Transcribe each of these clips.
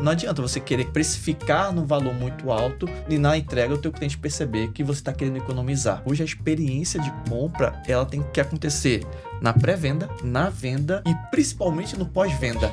Não adianta você querer precificar num valor muito alto e na entrega o teu cliente perceber que você está querendo economizar. Hoje a experiência de compra, ela tem que acontecer na pré-venda, na venda e principalmente no pós-venda.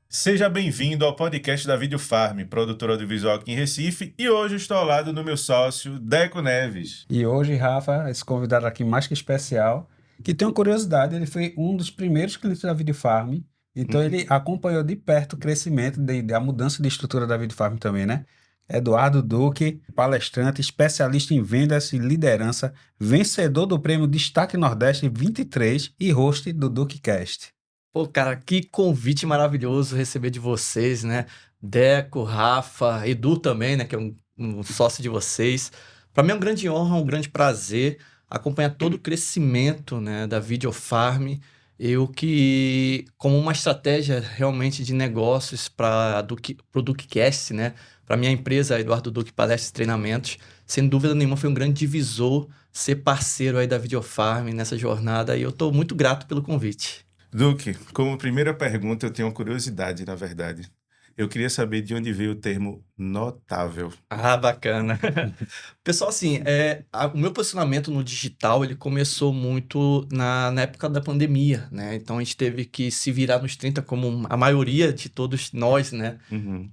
Seja bem-vindo ao podcast da Video Farm, produtora audiovisual aqui em Recife, e hoje estou ao lado do meu sócio, Deco Neves. E hoje, Rafa, esse convidado aqui mais que especial, que tem uma curiosidade, ele foi um dos primeiros clientes da Video Farm, então ele acompanhou de perto o crescimento, a mudança de estrutura da Video Farm também, né? Eduardo Duque, palestrante, especialista em vendas e liderança, vencedor do prêmio Destaque Nordeste 23 e host do DuqueCast. Pô, cara, que convite maravilhoso receber de vocês, né? Deco, Rafa, Edu também, né? Que é um sócio de vocês. Para mim é uma grande honra, um grande prazer acompanhar todo o crescimento, né, da Video Farm. Eu que, como uma estratégia realmente de negócios para o DuqueCast, né? Para minha empresa, Eduardo Duque Palestras e Treinamentos, sem dúvida nenhuma foi um grande divisor ser parceiro aí da Video Farm nessa jornada e eu estou muito grato pelo convite. Duque, como primeira pergunta, eu tenho uma curiosidade, na verdade. Eu queria saber de onde veio o termo notável. Ah, bacana. Pessoal, assim, o meu posicionamento no digital, ele começou muito na época da pandemia, né? Então, a gente teve que se virar nos 30, como a maioria de todos nós, né?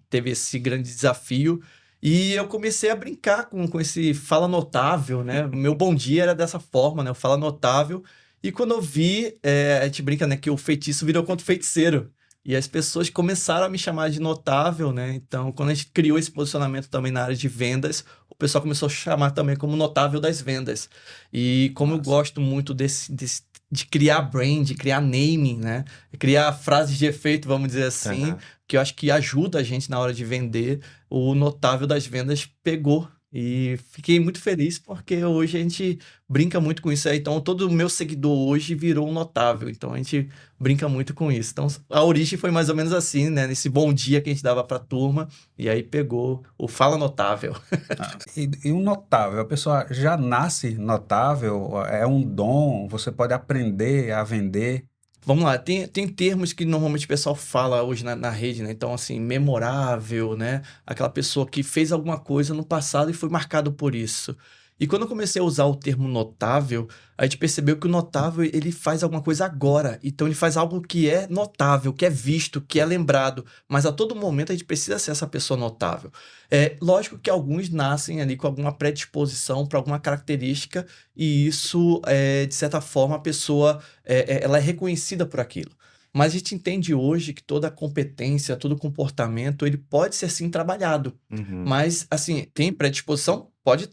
Teve esse grande desafio. E eu comecei a brincar com esse fala notável, né? O meu bom dia era dessa forma, né? O fala notável. E quando eu vi, a gente brinca, né, que o feitiço virou contra o feiticeiro. E as pessoas começaram a me chamar de notável, né? Então, quando a gente criou esse posicionamento também na área de vendas, o pessoal começou a chamar também como notável das vendas. E como eu gosto muito de criar brand, de criar naming, né? Criar frases de efeito, vamos dizer assim, que eu acho que ajuda a gente na hora de vender, o notável das vendas pegou. E fiquei muito feliz porque hoje a gente brinca muito com isso aí. Então, todo o meu seguidor hoje virou um notável. Então, a gente brinca muito com isso. Então, a origem foi mais ou menos assim, né? Nesse bom dia que a gente dava para a turma. E aí pegou o fala notável. E um notável, a pessoa já nasce notável, é um dom, você pode aprender a vender. Vamos lá, tem termos que normalmente o pessoal fala hoje na rede, né? Então, assim, memorável, né? Aquela pessoa que fez alguma coisa no passado e foi marcado por isso. E quando eu comecei a usar o termo notável, a gente percebeu que o notável, ele faz alguma coisa agora. Então, ele faz algo que é notável, que é visto, que é lembrado. Mas a todo momento a gente precisa ser essa pessoa notável. Lógico que alguns nascem ali com alguma predisposição para alguma característica e isso, de certa forma, a pessoa ela é reconhecida por aquilo. Mas a gente entende hoje que toda competência, todo comportamento, ele pode ser assim trabalhado. Mas, assim, tem predisposição? Pode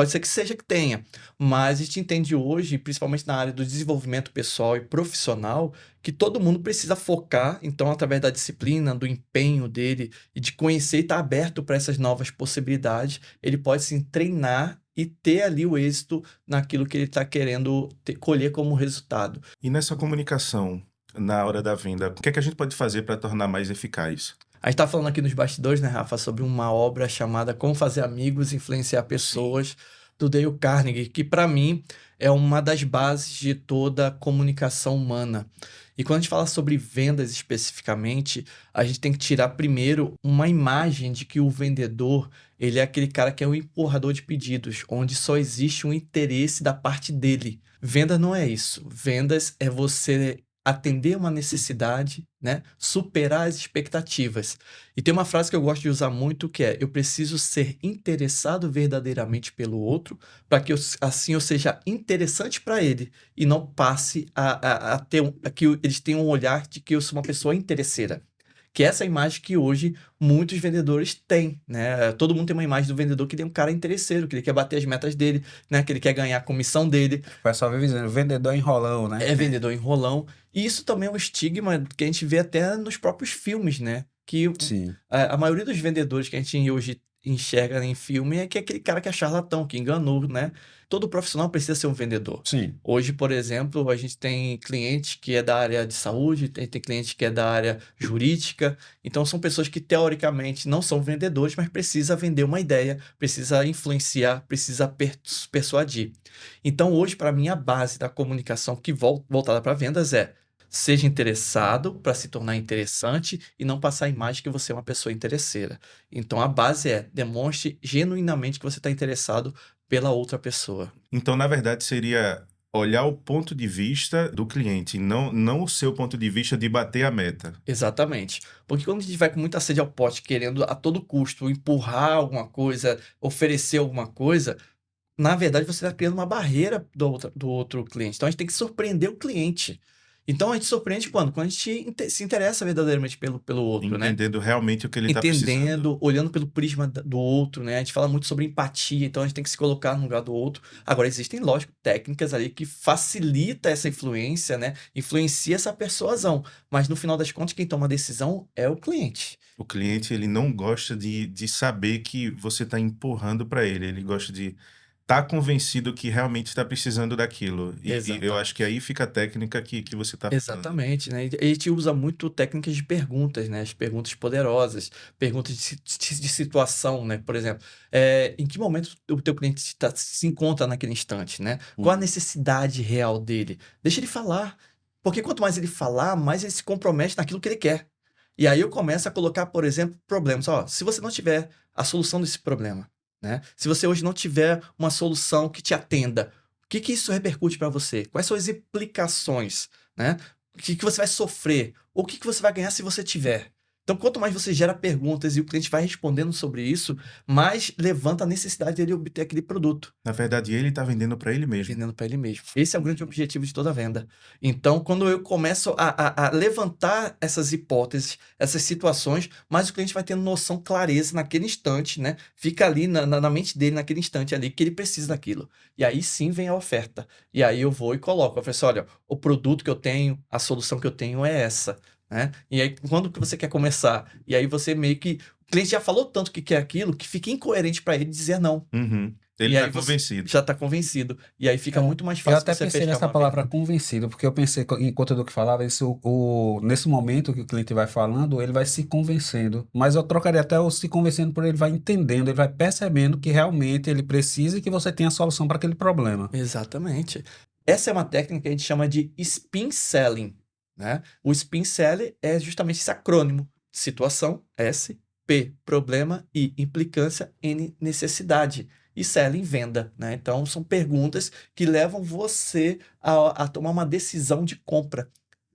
ser que seja que tenha. Mas a gente entende hoje, principalmente na área do desenvolvimento pessoal e profissional, que todo mundo precisa focar, então, através da disciplina, do empenho dele e de conhecer e estar aberto para essas novas possibilidades, ele pode, sim, treinar e ter ali o êxito naquilo que ele está querendo colher como resultado. E nessa comunicação, na hora da venda, o que é que a gente pode fazer para tornar mais eficaz? A gente tá falando aqui nos bastidores, né, Rafa, sobre uma obra chamada Como Fazer Amigos e Influenciar Pessoas, do Dale Carnegie, que para mim é uma das bases de toda a comunicação humana. E quando a gente fala sobre vendas especificamente, a gente tem que tirar primeiro uma imagem de que o vendedor, ele é aquele cara que é um empurrador de pedidos, onde só existe um interesse da parte dele. Venda não é isso. Vendas é você atender uma necessidade, né? Superar as expectativas. E tem uma frase que eu gosto de usar muito que é: eu preciso ser interessado verdadeiramente pelo outro para que assim eu seja interessante para ele e não passe a que eles tenham um olhar de que eu sou uma pessoa interesseira. Que é essa imagem que hoje muitos vendedores têm, né? Todo mundo tem uma imagem do vendedor que ele é um cara interesseiro, que ele quer bater as metas dele, né? Que ele quer ganhar a comissão dele. O pessoal vive dizendo, vendedor enrolão, né? É vendedor enrolão. E isso também é um estigma que a gente vê até nos próprios filmes, né? Que Sim. a maioria dos vendedores que a gente hoje enxerga em filme é que é aquele cara que é charlatão, que enganou, né? Todo profissional precisa ser um vendedor. Sim. Hoje, por exemplo, a gente tem cliente que é da área de saúde, tem cliente que é da área jurídica. Então, são pessoas que, teoricamente, não são vendedores, mas precisa vender uma ideia, precisa influenciar, precisa persuadir. Então, hoje, para mim, a base da comunicação que voltada para vendas é Seja interessado para se tornar interessante e não passar a imagem que você é uma pessoa interesseira. Então, a base é demonstre genuinamente que você está interessado pela outra pessoa. Então, na verdade, seria olhar o ponto de vista do cliente, não o seu ponto de vista de bater a meta. Exatamente. Porque quando a gente vai com muita sede ao pote, querendo a todo custo empurrar alguma coisa, oferecer alguma coisa, na verdade você está criando uma barreira do outro cliente. Então a gente tem que surpreender o cliente. Então a gente surpreende quando? Quando a gente se interessa verdadeiramente pelo outro, né? Entendendo realmente o que ele está precisando. Entendendo, olhando pelo prisma do outro, né? A gente fala muito sobre empatia, então a gente tem que se colocar no lugar do outro. Agora, existem, lógico, técnicas ali que facilita essa influência, né? Influencia essa persuasão. Mas no final das contas, quem toma a decisão é o cliente. O cliente, ele não gosta de saber que você está empurrando para ele. Ele gosta de estar convencido que realmente está precisando daquilo. E eu acho que aí fica a técnica que você está falando. Exatamente, né? E a gente usa muito técnicas de perguntas, né? As perguntas poderosas, perguntas de situação, né? Por exemplo, em que momento o teu cliente se encontra naquele instante, né? Qual a necessidade real dele? Deixa ele falar. Porque quanto mais ele falar, mais ele se compromete naquilo que ele quer. E aí eu começo a colocar, por exemplo, problemas. Ó, se você não tiver a solução desse problema, né? Se você hoje não tiver uma solução que te atenda, o que isso repercute para você? Quais são as implicações, né? O que você vai sofrer? Ou o que você vai ganhar se você tiver? Então, quanto mais você gera perguntas e o cliente vai respondendo sobre isso, mais levanta a necessidade dele obter aquele produto. Na verdade, ele está vendendo para ele mesmo. Vendendo para ele mesmo. Esse é o grande objetivo de toda venda. Então, quando eu começo a levantar essas hipóteses, essas situações, mais o cliente vai tendo noção, clareza naquele instante, né? Fica ali na mente dele, naquele instante ali, que ele precisa daquilo. E aí sim vem a oferta. E aí eu vou e coloco. Eu falo assim, olha, o produto que eu tenho, a solução que eu tenho é essa. Né? E aí, quando que você quer começar? E aí você meio que... O cliente já falou tanto que quer aquilo, que fica incoerente para ele dizer não. Uhum. Ele está convencido. Já está convencido. E aí fica muito mais fácil eu até você pensei fechar nessa uma palavra venda. convencido, porque eu pensei, enquanto o Duque falava, isso, nesse momento que o cliente vai falando, ele vai se convencendo. Mas eu trocaria até o se convencendo por ele vai entendendo, ele vai percebendo que realmente ele precisa e que você tem a solução para aquele problema. Exatamente. Essa é uma técnica que a gente chama de spin selling, né? O spin selling é justamente esse acrônimo. Situação, S, P, problema, I, implicância, N, necessidade. E selling, venda, né? Então, são perguntas que levam você a tomar uma decisão de compra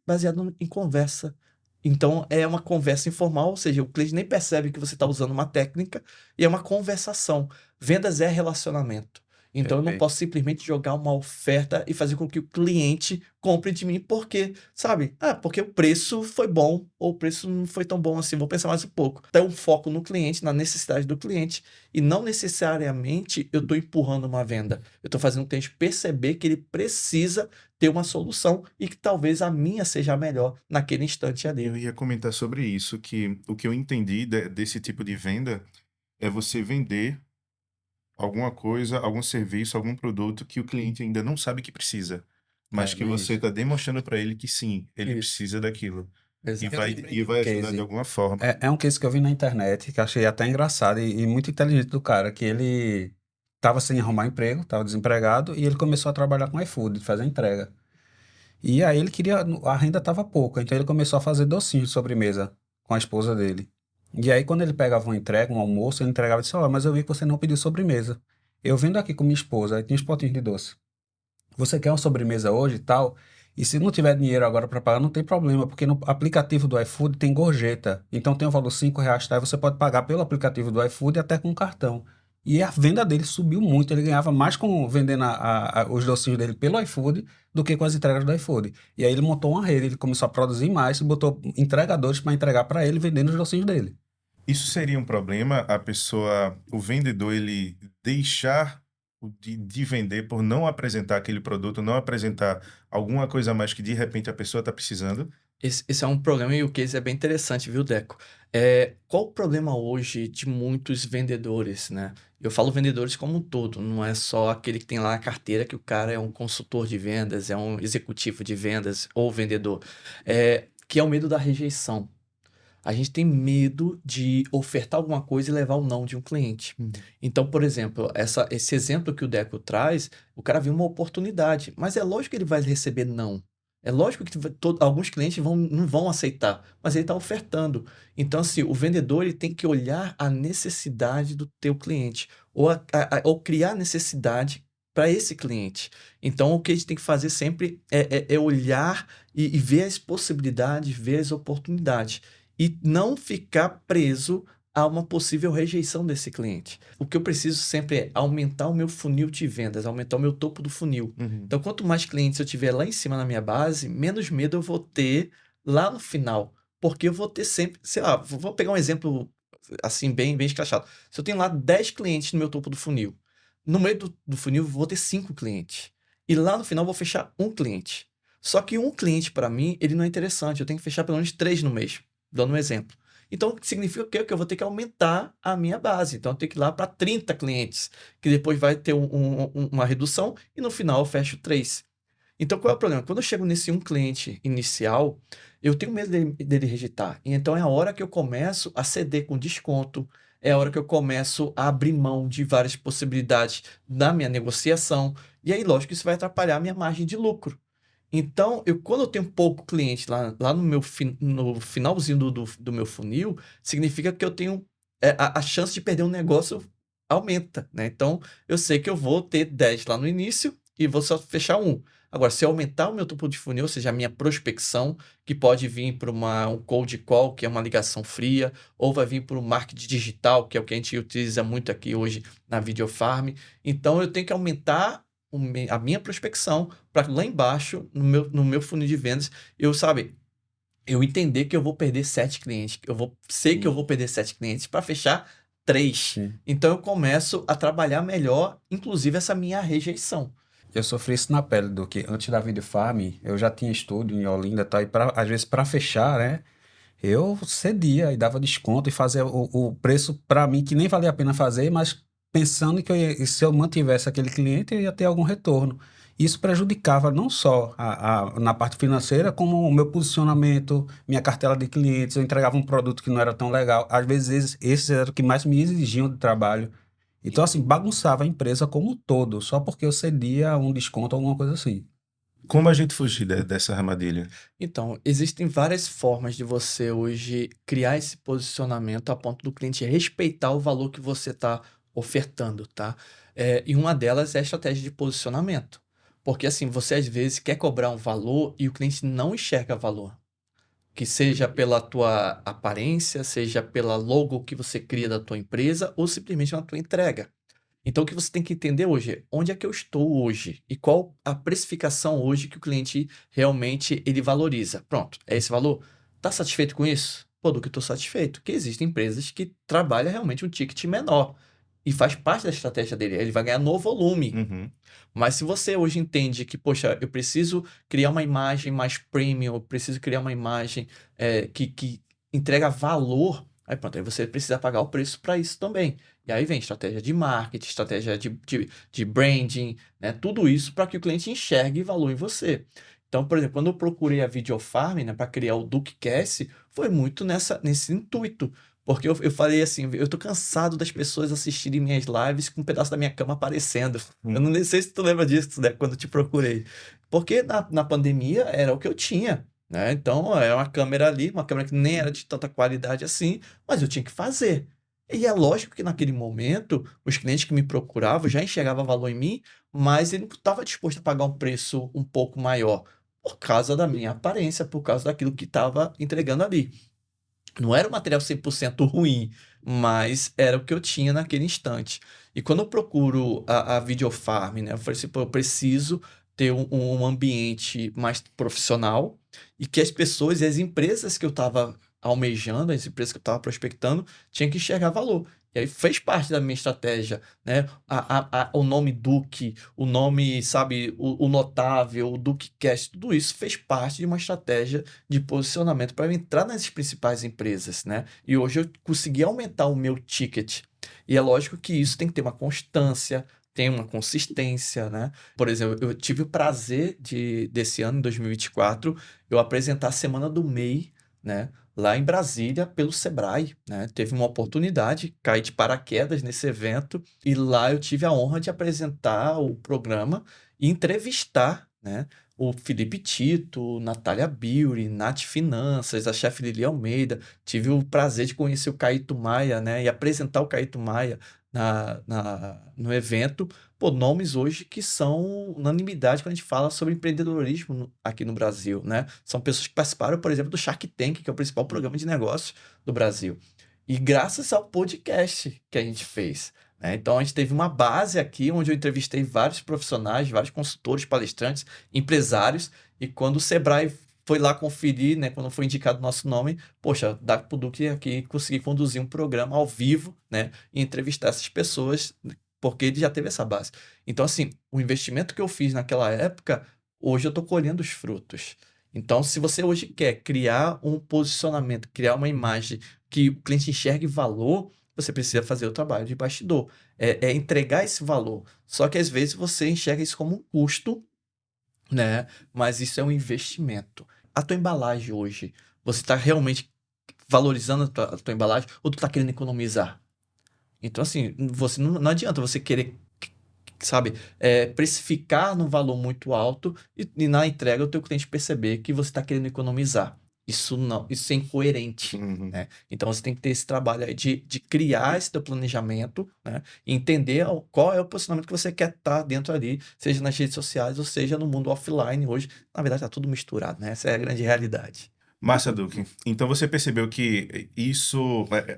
baseado em conversa. Então, é uma conversa informal, ou seja, o cliente nem percebe que você está usando uma técnica e é uma conversação. Vendas é relacionamento. Então, eu não Perfeito. posso simplesmente jogar uma oferta e fazer com que o cliente compre de mim, porque, sabe? Porque o preço foi bom, ou o preço não foi tão bom assim, vou pensar mais um pouco. Então, foco no cliente, na necessidade do cliente, e não necessariamente eu estou empurrando uma venda. Eu estou fazendo o cliente perceber que ele precisa ter uma solução e que talvez a minha seja a melhor naquele instante ali. Eu ia comentar sobre isso, que o que eu entendi desse tipo de venda é você vender alguma coisa, algum serviço, algum produto que o cliente ainda não sabe que precisa, mas que você isso. está demonstrando para ele que sim, ele Isso. precisa daquilo. E Exato. vai ajudar case. de alguma forma. É um case que eu vi na internet, que eu achei até engraçado e muito inteligente do cara, que ele estava sem arrumar emprego, estava desempregado, e ele começou a trabalhar com iFood, fazer entrega. E aí ele queria, a renda estava pouca, então ele começou a fazer docinhos de sobremesa com a esposa dele. E aí quando ele pegava uma entrega, um almoço, ele entregava e disse, ó, mas eu vi que você não pediu sobremesa. Eu vendo aqui com minha esposa, aí tinha uns potinhos de doce. Você quer uma sobremesa hoje e tal? E se não tiver dinheiro agora para pagar, não tem problema, porque no aplicativo do iFood tem gorjeta. Então tem o valor R$ 5, tá? E você pode pagar pelo aplicativo do iFood até com cartão. E a venda dele subiu muito, ele ganhava mais com vendendo os docinhos dele pelo iFood do que com as entregas do iFood. E aí ele montou uma rede, ele começou a produzir mais e botou entregadores para entregar para ele vendendo os docinhos dele. Isso seria um problema, o vendedor, ele deixar de vender por não apresentar aquele produto, não apresentar alguma coisa a mais que de repente a pessoa está precisando? Esse é um problema e o case é bem interessante, viu, Deco? Qual o problema hoje de muitos vendedores, né? Eu falo vendedores como um todo, não é só aquele que tem lá a carteira que o cara é um consultor de vendas, é um executivo de vendas ou vendedor, que é o medo da rejeição. A gente tem medo de ofertar alguma coisa e levar o não de um cliente. Então, por exemplo, esse exemplo que o Deco traz, o cara viu uma oportunidade, mas é lógico que ele vai receber não. É lógico que alguns clientes não vão aceitar, mas ele está ofertando. Então, assim, o vendedor ele tem que olhar a necessidade do teu cliente, ou criar necessidade para esse cliente. Então, o que a gente tem que fazer sempre é olhar e ver as possibilidades, ver as oportunidades, e não ficar preso a uma possível rejeição desse cliente. O que eu preciso sempre é aumentar o meu funil de vendas, aumentar o meu topo do funil. Uhum. Então, quanto mais clientes eu tiver lá em cima na minha base, menos medo eu vou ter lá no final. Porque eu vou ter sempre, sei lá, vou pegar um exemplo assim, bem escrachado. Se eu tenho lá 10 clientes no meu topo do funil, no meio do funil eu vou ter 5 clientes. E lá no final eu vou fechar um cliente. Só que um cliente, para mim, ele não é interessante. Eu tenho que fechar pelo menos 3 no mês, dando um exemplo. Então, significa o quê? Que eu vou ter que aumentar a minha base. Então, eu tenho que ir lá para 30 clientes, que depois vai ter uma redução e no final eu fecho 3. Então, qual é o problema? Quando eu chego nesse um cliente inicial, eu tenho medo dele rejeitar. E então, é a hora que eu começo a ceder com desconto, é a hora que eu começo a abrir mão de várias possibilidades da minha negociação. E aí, lógico, isso vai atrapalhar a minha margem de lucro. Então, quando eu tenho pouco cliente lá no finalzinho do meu funil, significa que eu tenho a chance de perder um negócio aumenta, né? Então, eu sei que eu vou ter 10 lá no início e vou só fechar um. Agora, se eu aumentar o meu topo de funil, ou seja, a minha prospecção, que pode vir para um cold call, que é uma ligação fria, ou vai vir para o marketing digital, que é o que a gente utiliza muito aqui hoje na Videofarm. Então, eu tenho que aumentar a minha prospecção para lá embaixo, no meu funil de vendas, eu entender que eu vou perder 7 clientes. Sei que eu vou perder 7 clientes para fechar 3. Sim. Então eu começo a trabalhar melhor, inclusive essa minha rejeição. Eu sofri isso na pele, do que antes da Videofarm, eu já tinha estúdio em Olinda e tal, e às vezes para fechar, né, eu cedia e dava desconto e fazia o preço para mim que nem valia a pena fazer, mas pensando que se eu mantivesse aquele cliente, eu ia ter algum retorno. Isso prejudicava não só na parte financeira, como o meu posicionamento, minha cartela de clientes. Eu entregava um produto que não era tão legal. Às vezes, esses eram o que mais me exigiam de trabalho. Então, assim, bagunçava a empresa como um todo, só porque eu cedia um desconto, alguma coisa assim. Como a gente fugir dessa armadilha? Então, existem várias formas de você hoje criar esse posicionamento a ponto do cliente respeitar o valor que você está ofertando, tá? E uma delas é a estratégia de posicionamento. Porque assim, você às vezes quer cobrar um valor e o cliente não enxerga valor. Que seja pela tua aparência, seja pela logo que você cria da tua empresa ou simplesmente na tua entrega. Então, o que você tem que entender hoje é onde é que eu estou hoje e qual a precificação hoje que o cliente realmente ele valoriza. Pronto, é esse valor? Está satisfeito com isso? Pô, do que estou satisfeito. Que existem empresas que trabalham realmente um ticket menor e faz parte da estratégia dele. Ele vai ganhar no volume. Uhum. Mas se você hoje entende que, poxa, eu preciso criar uma imagem mais premium, eu preciso criar uma imagem que entrega valor, aí pronto, aí você precisa pagar o preço para isso também. E aí vem estratégia de marketing, estratégia de branding, né? Tudo isso para que o cliente enxergue valor em você. Então, por exemplo, quando eu procurei a Videofarm, né, para criar o DukeCast, foi muito nesse intuito. Porque eu falei assim, eu tô cansado das pessoas assistirem minhas lives com um pedaço da minha cama aparecendo. Eu não sei se tu lembra disso, né, quando eu te procurei. Porque na pandemia era o que eu tinha, né? Então, é uma câmera ali, uma câmera que nem era de tanta qualidade assim, mas eu tinha que fazer. E é lógico que naquele momento, os clientes que me procuravam já enxergavam valor em mim, mas ele não estava disposto a pagar um preço um pouco maior, por causa da minha aparência, por causa daquilo que estava entregando ali. Não era um material 100% ruim, mas era o que eu tinha naquele instante. E quando eu procuro a Videofarm, né, eu falei assim, pô, eu preciso ter um ambiente mais profissional e que as pessoas e as empresas que eu estava almejando, as empresas que eu estava prospectando, tinham que enxergar valor. E aí fez parte da minha estratégia, né? O nome Duke, o nome, sabe, o Notável, o DukeCast, tudo isso fez parte de uma estratégia de posicionamento para eu entrar nas principais empresas, né? E hoje eu consegui aumentar o meu ticket. E é lógico que isso tem que ter uma constância, tem uma consistência, né? Por exemplo, eu tive o prazer desse ano, em 2024, eu apresentar a Semana do MEI, né? Lá em Brasília, pelo Sebrae, né? Teve uma oportunidade, caí de paraquedas nesse evento, e lá eu tive a honra de apresentar o programa e entrevistar, né, o Felipe Tito, Natália Biuri, Nath Finanças, a chefe Lili Almeida. Tive o prazer de conhecer o Caíto Maia, né? E apresentar o Caíto Maia no evento. Pô, nomes hoje que são unanimidade quando a gente fala sobre empreendedorismo aqui no Brasil, né? São pessoas que participaram, por exemplo, do Shark Tank, que é o principal programa de negócios do Brasil. E graças ao podcast que a gente fez, né? Então, a gente teve uma base aqui onde eu entrevistei vários profissionais, vários consultores, palestrantes, empresários, e quando o Sebrae foi lá conferir, né, quando foi indicado o nosso nome, poxa, dá pro Duque aqui conseguir conduzir um programa ao vivo, né, e entrevistar essas pessoas, porque ele já teve essa base. Então, assim, o investimento que eu fiz naquela época, hoje eu estou colhendo os frutos. Então, se você hoje quer criar um posicionamento, criar uma imagem que o cliente enxergue valor, você precisa fazer o trabalho de bastidor. É entregar esse valor. Só que às vezes você enxerga isso como um custo, né? Mas isso é um investimento. A tua embalagem hoje, você está realmente valorizando a tua embalagem ou tu está querendo economizar? Então, assim, você não adianta você querer, sabe, precificar num valor muito alto e na entrega o teu cliente perceber que você está querendo economizar. Isso é incoerente, Uhum. né? Então você tem que ter esse trabalho aí de criar esse teu planejamento, né? E entender qual é o posicionamento que você quer estar dentro ali, seja nas redes sociais ou seja no mundo offline. Hoje, na verdade, está tudo misturado, né? Essa é a grande realidade. Massa, Duque. Então você percebeu que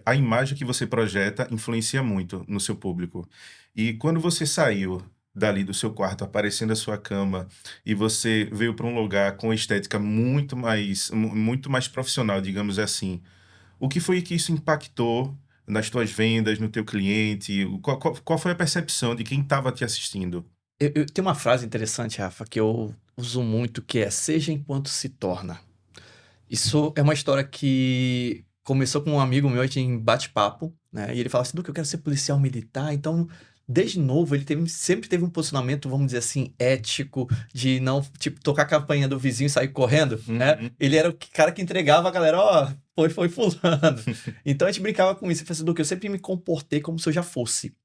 a imagem que você projeta influencia muito no seu público. E quando você saiu dali do seu quarto, aparecendo a sua cama, e você veio para um lugar com estética muito mais profissional, digamos assim, o que foi que isso impactou nas tuas vendas, no teu cliente? Qual foi a percepção de quem estava te assistindo? Eu tenho uma frase interessante, Rafa, que eu uso muito, que é: seja enquanto se torna. Isso é uma história que começou com um amigo meu, a gente em bate-papo, né? E ele fala assim: Duque, eu quero ser policial militar. Então, desde novo, ele sempre teve um posicionamento, vamos dizer assim, ético, de não, tipo, tocar a campainha do vizinho e sair correndo, né? Uhum. Ele era o cara que entregava a galera, ó, foi fulano. Então, a gente brincava com isso. Ele falou assim: Duque, eu sempre me comportei como se eu já fosse.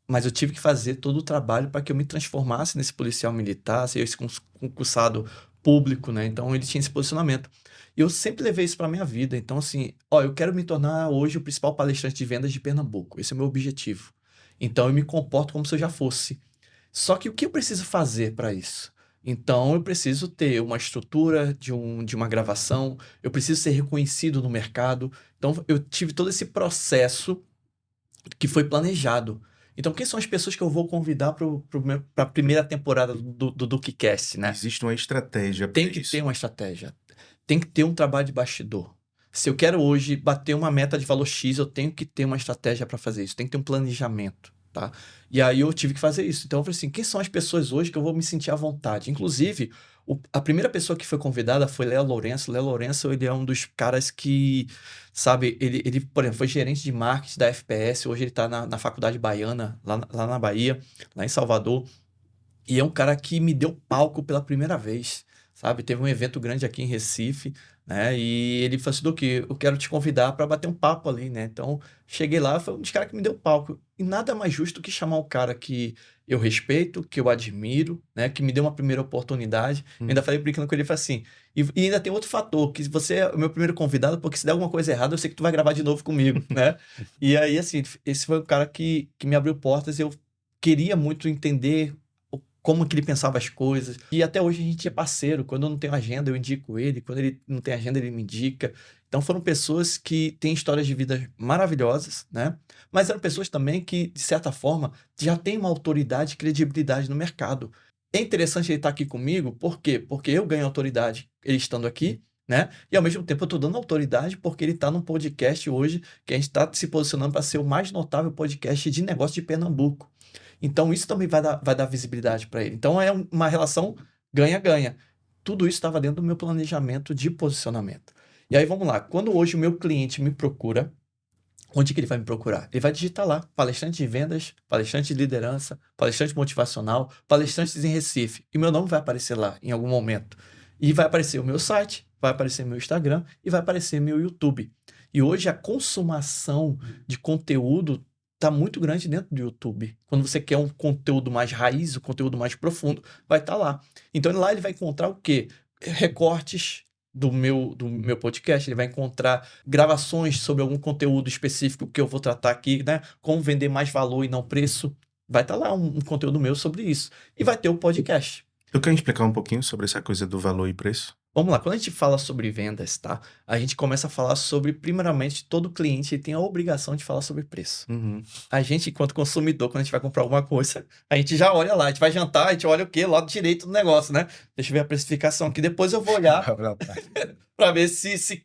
Mas eu tive que fazer todo o trabalho para que eu me transformasse nesse policial militar, ser esse concursado público, né? Então ele tinha esse posicionamento. E eu sempre levei isso para minha vida. Então, assim, ó, eu quero me tornar hoje o principal palestrante de vendas de Pernambuco. Esse é o meu objetivo. Então eu me comporto como se eu já fosse. Só que o que eu preciso fazer para isso? Então eu preciso ter uma estrutura de uma gravação, eu preciso ser reconhecido no mercado. Então eu tive todo esse processo que foi planejado. Então, quem são as pessoas que eu vou convidar para a primeira temporada do DuqueCast, né? Existe uma estratégia para Tem que isso. ter uma estratégia. Tem que ter um trabalho de bastidor. Se eu quero hoje bater uma meta de valor X, eu tenho que ter uma estratégia para fazer isso. Tem que ter um planejamento, tá? E aí eu tive que fazer isso. Então eu falei assim: quem são as pessoas hoje que eu vou me sentir à vontade? Inclusive, a primeira pessoa que foi convidada foi Léo Lourenço. Léo Lourenço, ele é um dos caras que, sabe, ele por exemplo, foi gerente de marketing da FPS. Hoje ele está na Faculdade Baiana, lá na Bahia, lá em Salvador. E é um cara que me deu palco pela primeira vez, sabe? Teve um evento grande aqui em Recife, né? E ele falou assim: Duque, eu quero te convidar para bater um papo ali, né? Então, cheguei lá, foi um dos caras que me deu palco. E nada mais justo que chamar um cara que eu respeito, que eu admiro, né? Que me deu uma primeira oportunidade. Eu ainda falei brincando com ele, falei assim: e ainda tem outro fator, que você é o meu primeiro convidado, porque se der alguma coisa errada, eu sei que tu vai gravar de novo comigo, né? E aí, assim, esse foi o cara que me abriu portas. Eu queria muito entender como que ele pensava as coisas. E até hoje a gente é parceiro. Quando eu não tenho agenda, eu indico ele. Quando ele não tem agenda, ele me indica. Então foram pessoas que têm histórias de vida maravilhosas, né? Mas eram pessoas também que, de certa forma, já têm uma autoridade e credibilidade no mercado. É interessante ele estar aqui comigo, por quê? Porque eu ganho autoridade ele estando aqui, né? E ao mesmo tempo eu estou dando autoridade porque ele está num podcast hoje que a gente está se posicionando para ser o mais notável podcast de negócio de Pernambuco. Então, isso também vai dar visibilidade para ele. Então, é uma relação ganha-ganha. Tudo isso estava dentro do meu planejamento de posicionamento. E aí, vamos lá. Quando hoje o meu cliente me procura, onde que ele vai me procurar? Ele vai digitar lá: palestrante de vendas, palestrante de liderança, palestrante motivacional, palestrantes em Recife. E meu nome vai aparecer lá em algum momento. E vai aparecer o meu site, vai aparecer meu Instagram e vai aparecer meu YouTube. E hoje a consumação de conteúdo tá muito grande dentro do YouTube. Quando você quer um conteúdo mais raiz, um conteúdo mais profundo, vai estar lá. Então lá ele vai encontrar o quê? Recortes do meu podcast, ele vai encontrar gravações sobre algum conteúdo específico que eu vou tratar aqui, né? Como vender mais valor e não preço. Vai estar lá um conteúdo meu sobre isso. E vai ter o podcast. Eu quero explicar um pouquinho sobre essa coisa do valor e preço. Vamos lá, quando a gente fala sobre vendas, tá? A gente começa a falar sobre, primeiramente, todo cliente tem a obrigação de falar sobre preço. A gente, enquanto consumidor, quando a gente vai comprar alguma coisa, a gente já olha lá, a gente vai jantar, a gente olha o quê? Lado direito do negócio, né? Deixa eu ver a precificação aqui, depois eu vou olhar para ver se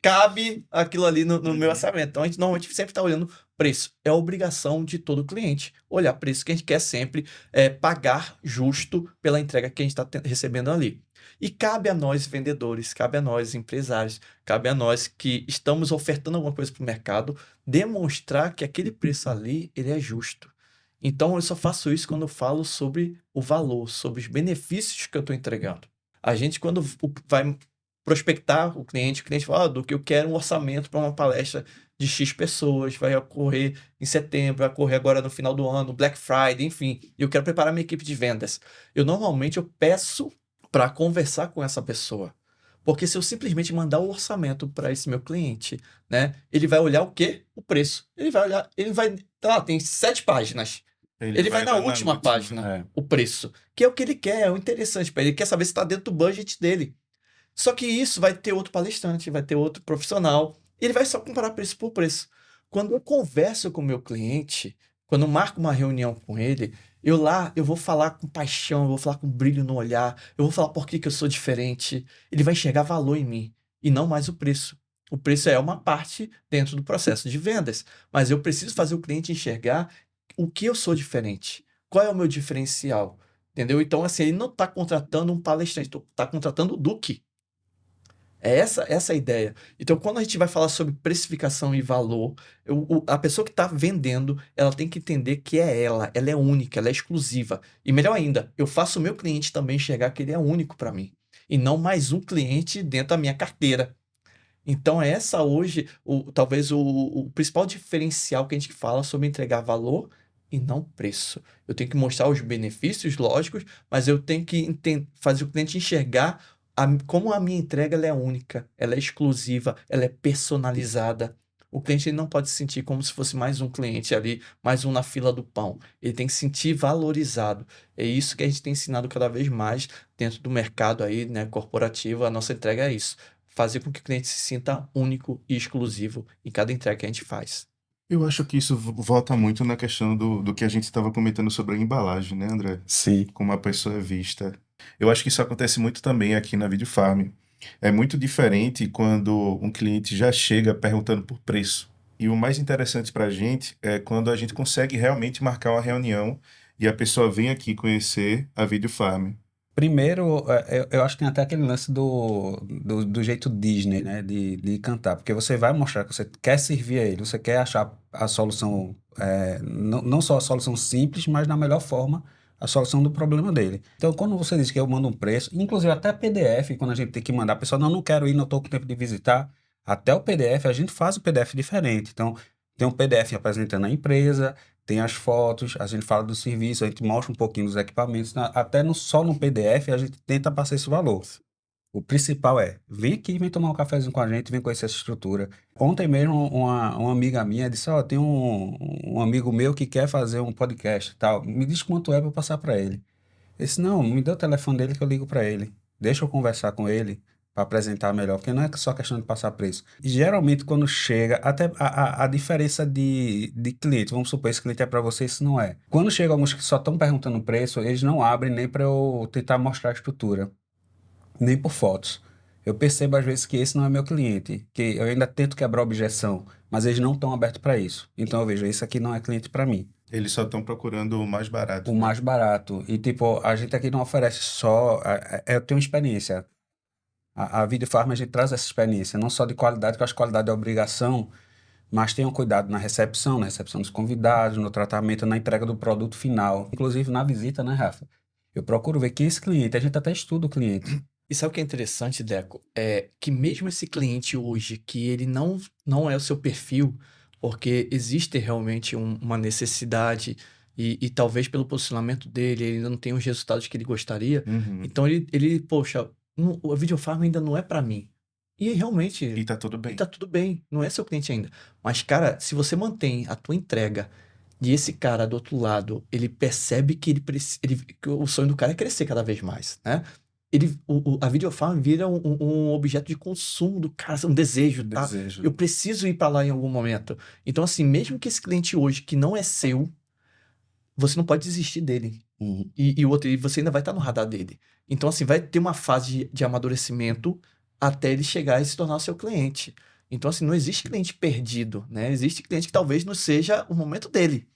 cabe aquilo ali no meu orçamento. Então, a gente normalmente sempre está olhando preço. É a obrigação de todo cliente olhar preço, que a gente quer sempre pagar justo pela entrega que a gente está recebendo ali. E cabe a nós, vendedores, cabe a nós, empresários, cabe a nós que estamos ofertando alguma coisa para o mercado, demonstrar que aquele preço ali, ele é justo. Então, eu só faço isso quando eu falo sobre o valor, sobre os benefícios que eu estou entregando. A gente, quando vai prospectar o cliente fala, Duque, eu quero um orçamento para uma palestra de X pessoas, vai ocorrer em setembro, vai ocorrer agora no final do ano, Black Friday, enfim, e eu quero preparar minha equipe de vendas. Normalmente eu peço para conversar com essa pessoa. Porque se eu simplesmente mandar o orçamento para esse meu cliente, né, ele vai olhar o quê? O preço. Tem 7 páginas. Ele vai na última página, o preço, que é o que ele quer, é o interessante para ele. Ele quer saber se está dentro do budget dele. Só que isso vai ter outro palestrante, vai ter outro profissional, e ele vai só comparar preço por preço. Quando eu converso com o meu cliente, quando eu marco uma reunião com ele, eu vou falar com paixão, eu vou falar com brilho no olhar, eu vou falar por que eu sou diferente. Ele vai enxergar valor em mim, e não mais o preço. O preço é uma parte dentro do processo de vendas, mas eu preciso fazer o cliente enxergar o que eu sou diferente, qual é o meu diferencial, entendeu? Então, assim, ele não está contratando um palestrante, está contratando o Duque. É essa a ideia. Então, quando a gente vai falar sobre precificação e valor, a pessoa que está vendendo, ela tem que entender que ela é única, ela é exclusiva. E melhor ainda, eu faço o meu cliente também enxergar que ele é único para mim. E não mais um cliente dentro da minha carteira. Então, essa hoje, talvez o principal diferencial que a gente fala sobre entregar valor e não preço. Eu tenho que mostrar os benefícios lógicos, mas eu tenho que fazer o cliente enxergar como a minha entrega ela é única, ela é exclusiva, ela é personalizada. O cliente ele não pode se sentir como se fosse mais um cliente ali, mais um na fila do pão. Ele tem que se sentir valorizado. É isso que a gente tem ensinado cada vez mais dentro do mercado aí, né, corporativo. A nossa entrega é isso. Fazer com que o cliente se sinta único e exclusivo em cada entrega que a gente faz. Eu acho que isso volta muito na questão do que a gente estava comentando sobre a embalagem, né, André? Sim. Como a pessoa é vista. Eu acho que isso acontece muito também aqui na Videofarm. É muito diferente quando um cliente já chega perguntando por preço. E o mais interessante para a gente é quando a gente consegue realmente marcar uma reunião e a pessoa vem aqui conhecer a Videofarm. Primeiro, eu acho que tem até aquele lance do jeito Disney, né? De cantar. Porque você vai mostrar que você quer servir a ele, você quer achar a solução, não só a solução simples, mas na melhor forma, a solução do problema dele. Então, quando você diz que eu mando um preço, inclusive até PDF, quando a gente tem que mandar, a pessoa, não quero ir, não estou com tempo de visitar, até o PDF, a gente faz o PDF diferente. Então, tem um PDF apresentando a empresa, tem as fotos, a gente fala do serviço, a gente mostra um pouquinho dos equipamentos, até só no PDF a gente tenta passar esse valor. O principal vem aqui, vem tomar um cafezinho com a gente, vem conhecer essa estrutura. Ontem mesmo, uma amiga minha disse, tem um amigo meu que quer fazer um podcast e tal, me diz quanto é para eu passar para ele. Eu disse, não, me dê o telefone dele que eu ligo para ele. Deixa eu conversar com ele para apresentar melhor, porque não é só questão de passar preço. E geralmente quando chega, até a diferença de cliente, vamos supor, esse cliente é para você, isso não é. Quando chega alguns que só estão perguntando o preço, eles não abrem nem para eu tentar mostrar a estrutura, nem por fotos. Eu percebo às vezes que esse não é meu cliente, que eu ainda tento quebrar a objeção, mas eles não estão abertos para isso. Então eu vejo, esse aqui não é cliente para mim. Eles só estão procurando o mais barato. O mais barato. E tipo, a gente aqui não oferece só... Eu tenho experiência. A Videofarm a gente traz essa experiência, não só de qualidade, que eu acho que qualidade é obrigação, mas tenham cuidado na recepção dos convidados, no tratamento, na entrega do produto final. Inclusive na visita, né, Rafa? Eu procuro ver quem é esse cliente, a gente até estuda o cliente. E sabe o que é interessante, Deco? É que mesmo esse cliente hoje, que ele não é o seu perfil, porque existe realmente uma necessidade e talvez pelo posicionamento dele, ele ainda não tem os resultados que ele gostaria. Uhum. Então poxa, a Videofarm ainda não é para mim. E realmente, E tá tudo e bem. tá tudo bem, não é seu cliente ainda. Mas, cara, se você mantém a tua entrega e esse cara do outro lado, ele percebe que que o sonho do cara é crescer cada vez mais, né? A Videofarm vira um objeto de consumo do cara, um desejo, tá? Desejo. Eu preciso ir para lá em algum momento. Então, assim, mesmo que esse cliente hoje, que não é seu, você não pode desistir dele. Uhum. E o outro, e você ainda vai estar no radar dele. Então, assim, vai ter uma fase de amadurecimento até ele chegar e se tornar seu cliente. Então, assim, não existe cliente perdido, né? Existe cliente que talvez não seja o momento dele.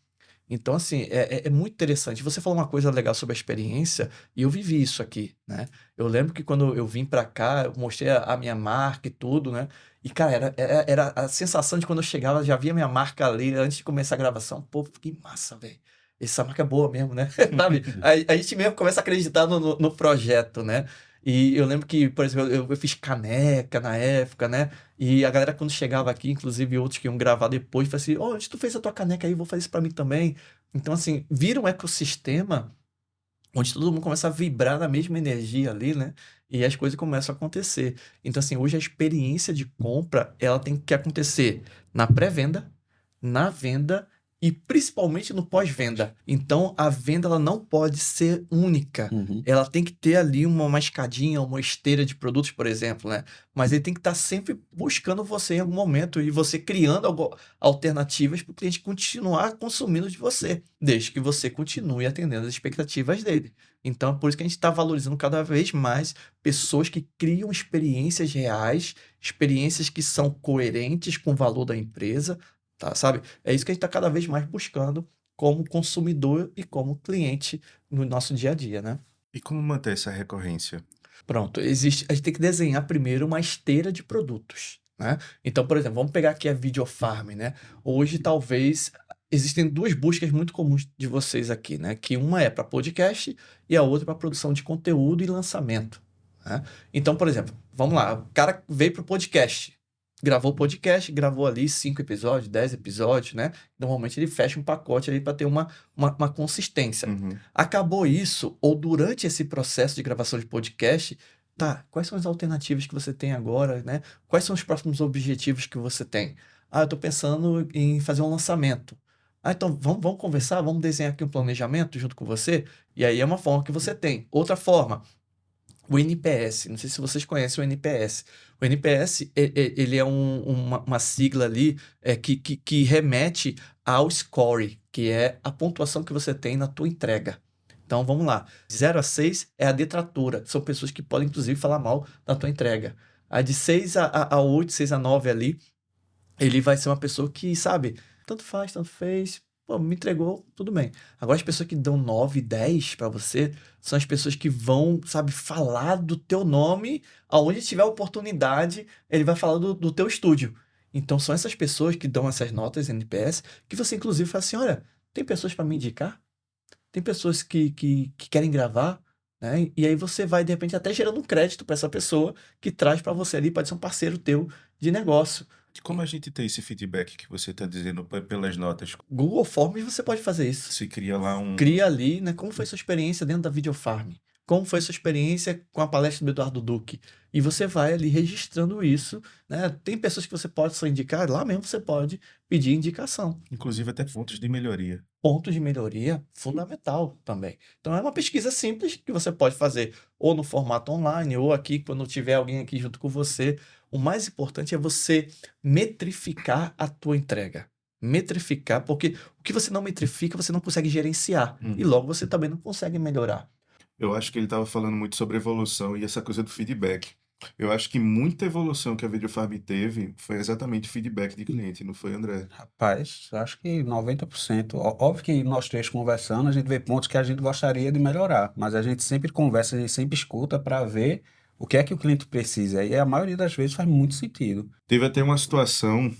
Então, assim, é muito interessante. Você falou uma coisa legal sobre a experiência, e eu vivi isso aqui, né? Eu lembro que quando eu vim pra cá, eu mostrei a minha marca e tudo, né? E, cara, era a sensação de quando eu chegava, já via minha marca ali, antes de começar a gravação. Pô, que massa, velho. Essa marca é boa mesmo, né? Sabe? A gente mesmo começa a acreditar no projeto, né? E eu lembro que, por exemplo, eu fiz caneca na época, né? E a galera, quando chegava aqui, inclusive outros que iam gravar depois, falava assim: Ô, onde tu fez a tua caneca aí? Vou fazer isso pra mim também. Então, assim, vira um ecossistema onde todo mundo começa a vibrar na mesma energia ali, né? E as coisas começam a acontecer. Então, assim, hoje a experiência de compra, ela tem que acontecer na pré-venda, na venda e principalmente no pós-venda. Então, a venda, ela não pode ser única. Uhum. Ela tem que ter ali uma escadinha, uma esteira de produtos, por exemplo, né? Mas ele tem que estar sempre buscando você em algum momento e você criando alternativas para o cliente continuar consumindo de você, desde que você continue atendendo as expectativas dele. Então, é por isso que a gente está valorizando cada vez mais pessoas que criam experiências reais, experiências que são coerentes com o valor da empresa, tá, sabe? É isso que a gente está cada vez mais buscando como consumidor e como cliente no nosso dia a dia, né? E como manter essa recorrência? Pronto, existe, a gente tem que desenhar primeiro uma esteira de produtos, né? Então, por exemplo, vamos pegar aqui a Videofarm, né? Hoje, talvez, existem duas buscas muito comuns de vocês aqui, né? Que uma é para podcast e a outra para produção de conteúdo e lançamento, né? Então, por exemplo, vamos lá, o cara veio para o podcast, gravou o podcast, gravou ali 5 episódios, 10 episódios, né? Normalmente ele fecha um pacote ali para ter uma consistência. Uhum. Acabou isso, ou durante esse processo de gravação de podcast, tá, quais são as alternativas que você tem agora, né? Quais são os próximos objetivos que você tem? Ah, eu tô pensando em fazer um lançamento. Ah, então vamos conversar, vamos desenhar aqui um planejamento junto com você? E aí é uma forma que você tem. Outra forma, o NPS, não sei se vocês conhecem o NPS. O NPS, ele é uma sigla ali que remete ao score, que é a pontuação que você tem na tua entrega. Então, vamos lá. De 0 a 6 é a detratora. São pessoas que podem, inclusive, falar mal da tua entrega. A de 6 a 8, 6 a 9 ali, ele vai ser uma pessoa que, sabe, tanto faz, tanto fez, pô, me entregou, tudo bem. Agora, as pessoas que dão 9, 10 para você são as pessoas que vão, sabe, falar do teu nome, aonde tiver oportunidade, ele vai falar do teu estúdio. Então, são essas pessoas que dão essas notas NPS, que você, inclusive, fala assim, olha, tem pessoas para me indicar? Tem pessoas que querem gravar, né? E aí você vai, de repente, até gerando um crédito para essa pessoa que traz para você ali, pode ser um parceiro teu de negócio. E como a gente tem esse feedback que você está dizendo pelas notas? Google Forms você pode fazer isso. Se cria lá um. Cria ali, né? Como foi sua experiência dentro da Videofarm? Como foi sua experiência com a palestra do Eduardo Duque? E você vai ali registrando isso, né? Tem pessoas que você pode só indicar, lá mesmo você pode pedir indicação. Inclusive até pontos de melhoria. Ponto de melhoria fundamental também. Então é uma pesquisa simples que você pode fazer ou no formato online ou aqui quando tiver alguém aqui junto com você. O mais importante é você metrificar a tua entrega. Metrificar, porque o que você não metrifica, você não consegue gerenciar. Uhum. E logo você também não consegue melhorar. Eu acho que ele estava falando muito sobre evolução e essa coisa do feedback. Eu acho que muita evolução que a Videofarm teve foi exatamente feedback de cliente, não foi, André? Rapaz, eu acho que 90%. Óbvio que nós três conversando, a gente vê pontos que a gente gostaria de melhorar, mas a gente sempre conversa, a gente sempre escuta para ver o que é que o cliente precisa. E a maioria das vezes faz muito sentido. Teve até uma situação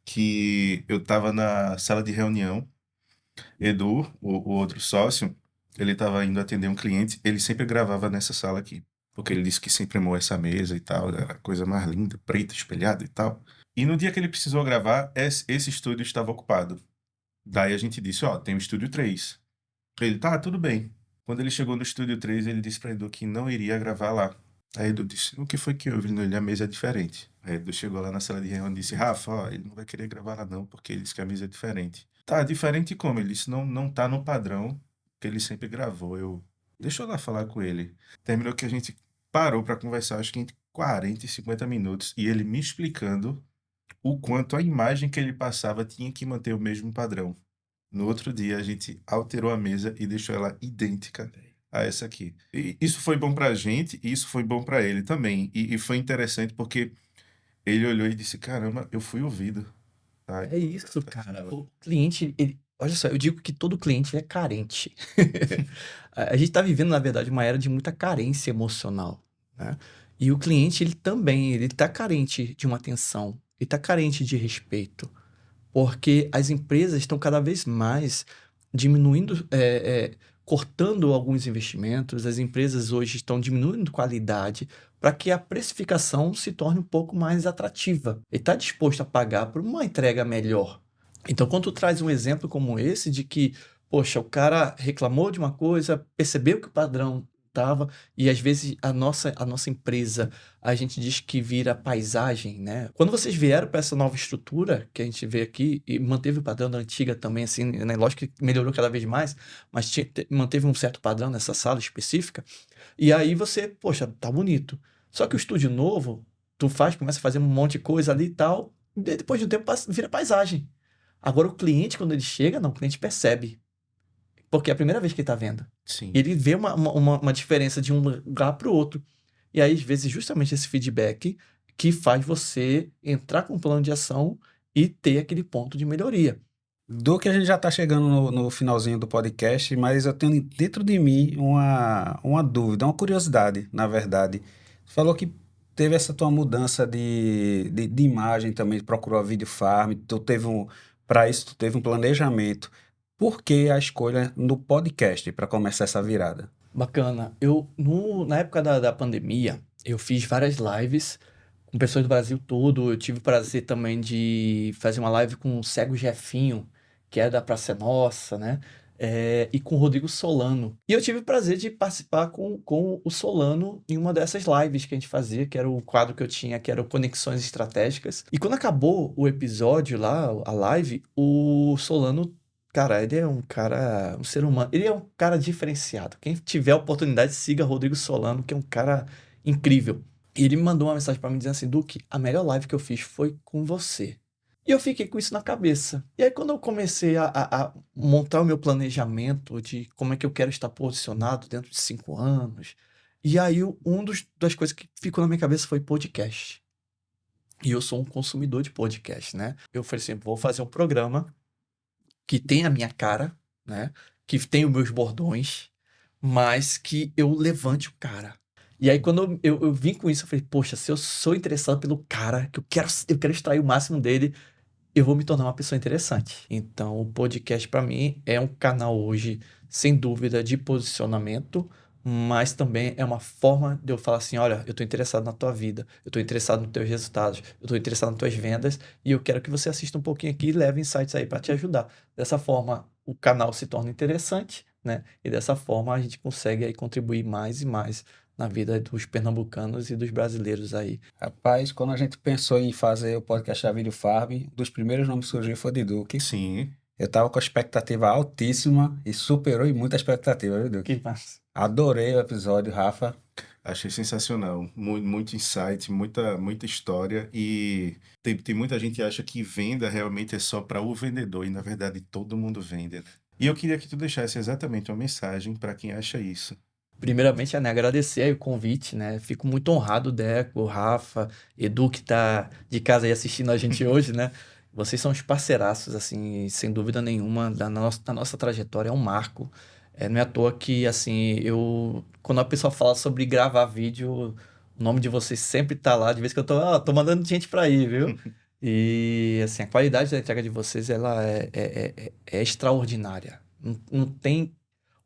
que eu estava na sala de reunião, Edu, o outro sócio, ele estava indo atender um cliente, ele sempre gravava nessa sala aqui, porque ele disse que sempre amou essa mesa e tal, era a coisa mais linda, preta, espelhada e tal. E no dia que ele precisou gravar, esse estúdio estava ocupado. Daí a gente disse, ó, tem o estúdio 3. Ele, tá, tudo bem. Quando ele chegou no estúdio 3, ele disse pra Edu que não iria gravar lá. Aí Edu disse, o que foi que houve? Ele, a mesa é diferente. Aí Edu chegou lá na sala de reunião e disse, Rafa, ó, ele não vai querer gravar lá não, porque ele disse que a mesa é diferente. Tá, diferente como? Ele disse, não tá no padrão que ele sempre gravou. Deixa eu lá falar com ele. Terminou que a gente parou pra conversar, acho que entre 40 e 50 minutos, e ele me explicando o quanto a imagem que ele passava tinha que manter o mesmo padrão. No outro dia, a gente alterou a mesa e deixou ela idêntica a essa aqui. E isso foi bom pra gente e isso foi bom pra ele também. E foi interessante porque ele olhou e disse: Caramba, eu fui ouvido. Tá? É isso, cara. O cliente, olha só, eu digo que todo cliente é carente. A gente está vivendo, na verdade, uma era de muita carência emocional, né? E o cliente, ele também, ele está carente de uma atenção, ele está carente de respeito, porque as empresas estão cada vez mais diminuindo, cortando alguns investimentos, as empresas hoje estão diminuindo qualidade para que a precificação se torne um pouco mais atrativa. Ele está disposto a pagar por uma entrega melhor. Então, quando tu traz um exemplo como esse de que, poxa, o cara reclamou de uma coisa, percebeu que o padrão estava, e às vezes a nossa empresa, a gente diz que vira paisagem, né? Quando vocês vieram para essa nova estrutura que a gente vê aqui, e manteve o padrão da antiga também, assim, né? Lógico que melhorou cada vez mais, mas manteve um certo padrão nessa sala específica, e aí você, poxa, tá bonito. Só que o estúdio novo, tu começa a fazer um monte de coisa ali e tal, e depois de um tempo vira paisagem. Agora o cliente, quando ele chega, não, o cliente percebe. Porque é a primeira vez que ele tá vendo. Sim. Ele vê uma diferença de um lugar para o outro. E aí, às vezes, justamente esse feedback que faz você entrar com um plano de ação e ter aquele ponto de melhoria. Do que a gente já está chegando no finalzinho do podcast, mas eu tenho dentro de mim uma dúvida, uma curiosidade, na verdade. Você falou que teve essa tua mudança de imagem também, procurou a Video Farm, para isso tu teve um planejamento. Por que a escolha no podcast para começar essa virada? Bacana. Na época da pandemia, eu fiz várias lives com pessoas do Brasil todo. Eu tive o prazer também de fazer uma live com o Cego Jefinho, que é da Praça é Nossa, né? E com o Rodrigo Solano. E eu tive o prazer de participar com o Solano em uma dessas lives que a gente fazia, que era o quadro que eu tinha, que era o Conexões Estratégicas. E quando acabou o episódio lá, a live, o Solano, cara, ele é um cara, um ser humano, ele é um cara diferenciado. Quem tiver a oportunidade, siga Rodrigo Solano, que é um cara incrível. E ele me mandou uma mensagem pra mim dizendo assim, Duque, a melhor live que eu fiz foi com você. E eu fiquei com isso na cabeça. E aí, quando eu comecei a montar o meu planejamento de como é que eu quero estar posicionado dentro de 5 anos, e aí das coisas que ficou na minha cabeça foi podcast. E eu sou um consumidor de podcast, né? Eu falei assim, vou fazer um programa que tem a minha cara, né? Que tem os meus bordões, mas que eu levante o cara. E aí, quando eu vim com isso, eu falei, poxa, se eu sou interessado pelo cara, que eu quero extrair o máximo dele, eu vou me tornar uma pessoa interessante. Então, o podcast, para mim, é um canal hoje, sem dúvida, de posicionamento, mas também é uma forma de eu falar assim, olha, eu estou interessado na tua vida, eu estou interessado nos teus resultados, eu estou interessado nas tuas vendas, e eu quero que você assista um pouquinho aqui e leve insights aí para te ajudar. Dessa forma, o canal se torna interessante, né? E dessa forma, a gente consegue aí contribuir mais e mais na vida dos pernambucanos e dos brasileiros aí. Rapaz, quando a gente pensou em fazer o podcast da Video Farm, um dos primeiros nomes que surgiu foi de Duque. Sim. Eu tava com a expectativa altíssima e superou em muita expectativa, viu, Duque? Que massa. Adorei o episódio, Rafa. Achei sensacional. Muito insight, muita história. E tem muita gente que acha que venda realmente é só para o vendedor. E na verdade todo mundo vende, né? E eu queria que tu deixasse exatamente uma mensagem para quem acha isso. Primeiramente, né, agradecer aí o convite, né? Fico muito honrado, Deco, Rafa, Edu, que tá de casa aí assistindo a gente hoje, né? Vocês são os parceiraços, assim, sem dúvida nenhuma, da nossa trajetória, é um marco. Não é à toa que, assim, quando a pessoa fala sobre gravar vídeo, o nome de vocês sempre tá lá, de vez que eu tô mandando gente pra aí, viu? E, assim, a qualidade da entrega de vocês, ela é extraordinária. Não tem.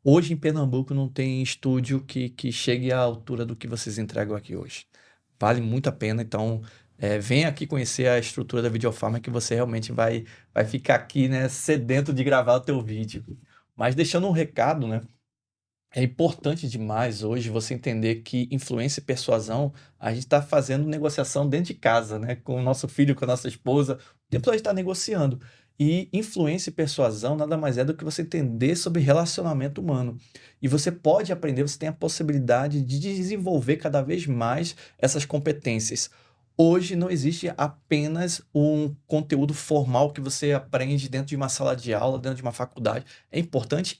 Hoje em Pernambuco não tem estúdio que chegue à altura do que vocês entregam aqui hoje. Vale muito a pena, então Venha aqui conhecer a estrutura da Videofarma que você realmente vai ficar aqui, né, sedento de gravar o teu vídeo. Mas deixando um recado, né? É importante demais hoje você entender que influência e persuasão, a gente está fazendo negociação dentro de casa, né? Com o nosso filho, com a nossa esposa, o tempo todo a gente está negociando. E influência e persuasão nada mais é do que você entender sobre relacionamento humano. E você pode aprender, você tem a possibilidade de desenvolver cada vez mais essas competências. Hoje não existe apenas um conteúdo formal que você aprende dentro de uma sala de aula, dentro de uma faculdade. É importante?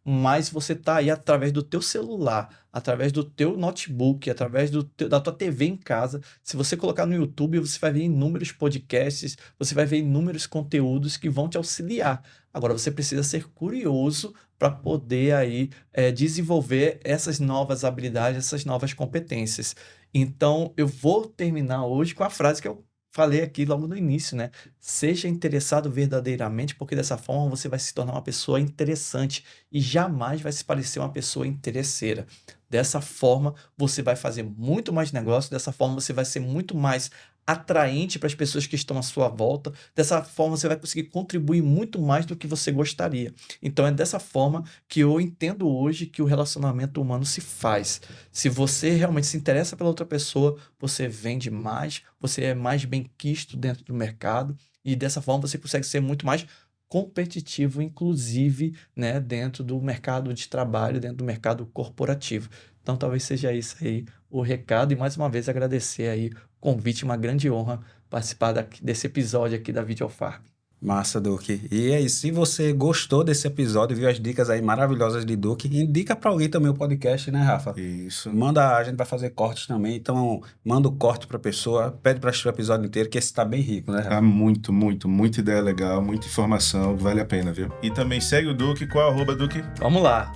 Mas você está aí através do teu celular, através do teu notebook, através da tua TV em casa. Se você colocar no YouTube, você vai ver inúmeros podcasts, você vai ver inúmeros conteúdos que vão te auxiliar. Agora, você precisa ser curioso para poder aí desenvolver essas novas habilidades, essas novas competências. Então, eu vou terminar hoje com a frase que eu falei aqui logo no início, né? Seja interessado verdadeiramente, porque dessa forma você vai se tornar uma pessoa interessante e jamais vai se parecer uma pessoa interesseira. Dessa forma, você vai fazer muito mais negócio, dessa forma você vai ser muito mais atraente para as pessoas que estão à sua volta, dessa forma você vai conseguir contribuir muito mais do que você gostaria. Então é dessa forma que eu entendo hoje que o relacionamento humano se faz. Se você realmente se interessa pela outra pessoa, você vende mais, você é mais bem-quisto dentro do mercado e dessa forma você consegue ser muito mais competitivo, inclusive, né, dentro do mercado de trabalho, dentro do mercado corporativo. Então, talvez seja isso aí o recado e, mais uma vez, agradecer aí o convite, uma grande honra participar desse episódio aqui da Videofarm. Massa, Duque. E é isso. Se você gostou desse episódio, viu as dicas aí maravilhosas de Duque, indica para alguém também o podcast, né, Rafa? Isso. A gente vai fazer cortes também, então manda o corte para a pessoa, pede para assistir o episódio inteiro, que esse tá bem rico, né, Rafa? Tá muita ideia legal, muita informação, vale a pena, viu? E também segue o Duque, qual é o @Duque? Vamos lá,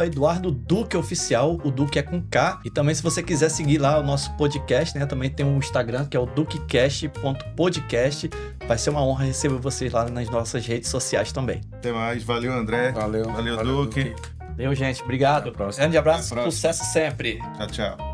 @Eduardo Duque Oficial, o Duque é com K. E também se você quiser seguir lá o nosso podcast, né, também tem um Instagram que é o duquecast.podcast. Vai ser uma honra receber vocês lá nas nossas redes sociais também. Até mais, valeu André. Valeu, Duque. Valeu, gente, obrigado. Até a próxima. Grande abraço, Até a próxima. sucesso sempre. Tchau, tchau.